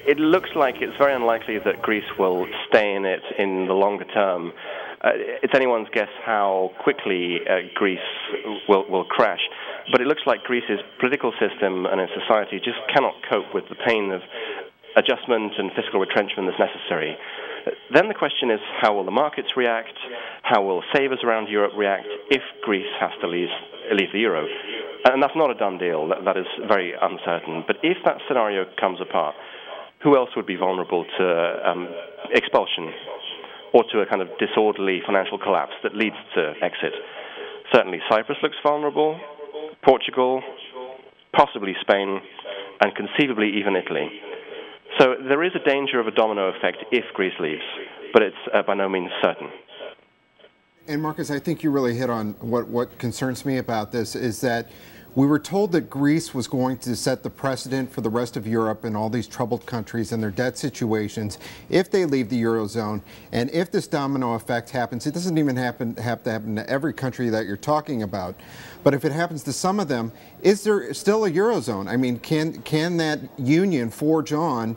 it looks like it's very unlikely that Greece will stay in it in the longer term. It's anyone's guess how quickly Greece will crash. But it looks like Greece's political system and its society just cannot cope with the pain of adjustment and fiscal retrenchment that's necessary. Then the question is, how will the markets react? How will savers around Europe react if Greece has to leave the euro? And that's not a done deal. That is very uncertain. But if that scenario comes apart, who else would be vulnerable to expulsion or to a kind of disorderly financial collapse that leads to exit? Certainly Cyprus looks vulnerable, Portugal, possibly Spain, and conceivably even Italy. So there is a danger of a domino effect if Greece leaves, but it's by no means certain. And Marcus, I think you really hit on what concerns me about this is that we were told that Greece was going to set the precedent for the rest of Europe and all these troubled countries and their debt situations if they leave the Eurozone. And if this domino effect happens, it doesn't even have to happen to every country that you're talking about. But if it happens to some of them, is there still a Eurozone? I mean, can that union forge on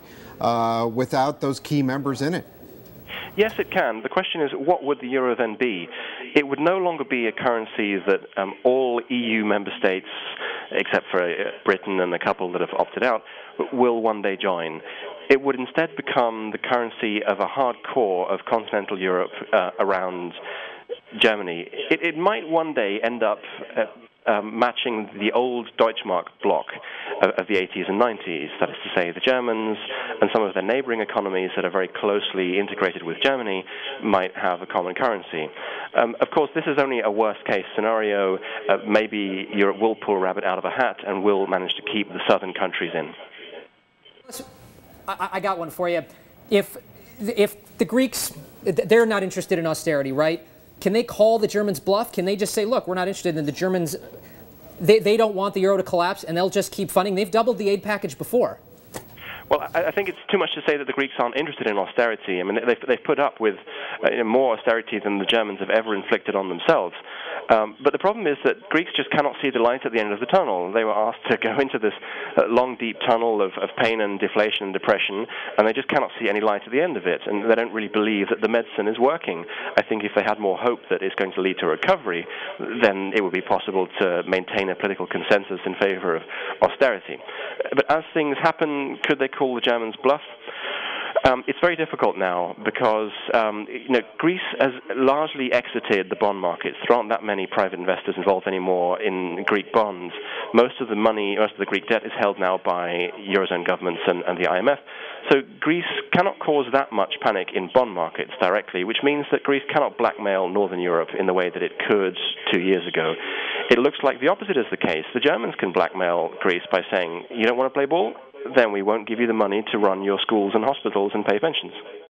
without those key members in it? Yes, it can. The question is, what would the euro then be? It would no longer be a currency that all EU member states, except for Britain and a couple that have opted out, will one day join. It would instead become the currency of a hard core of continental Europe around Germany. It might one day end up matching the old Deutschmark bloc of the 80s and 90s, that is to say the Germans and some of their neighboring economies that are very closely integrated with Germany might have a common currency. Of course, this is only a worst-case scenario. Maybe Europe will pull a rabbit out of a hat and will manage to keep the southern countries in. I got one for you. If the Greeks, they're not interested in austerity, right? Can they call the Germans bluff? Can they just say, look, we're not interested in the Germans, they don't want the euro to collapse, and they'll just keep funding? They've doubled the aid package before. Well, I think it's too much to say that the Greeks aren't interested in austerity. I mean, they've put up with more austerity than the Germans have ever inflicted on themselves. But the problem is that Greeks just cannot see the light at the end of the tunnel. They were asked to go into this long, deep tunnel of pain and deflation and depression, and they just cannot see any light at the end of it. And they don't really believe that the medicine is working. I think if they had more hope that it's going to lead to recovery, then it would be possible to maintain a political consensus in favor of austerity. But as things happen, could they call the Germans bluff? It's very difficult now because Greece has largely exited the bond markets. There aren't that many private investors involved anymore in Greek bonds. Most of the Greek debt is held now by Eurozone governments and the IMF. So Greece cannot cause that much panic in bond markets directly, which means that Greece cannot blackmail Northern Europe in the way that it could 2 years ago. It looks like the opposite is the case. The Germans can blackmail Greece by saying, you don't want to play ball? Then we won't give you the money to run your schools and hospitals and pay pensions.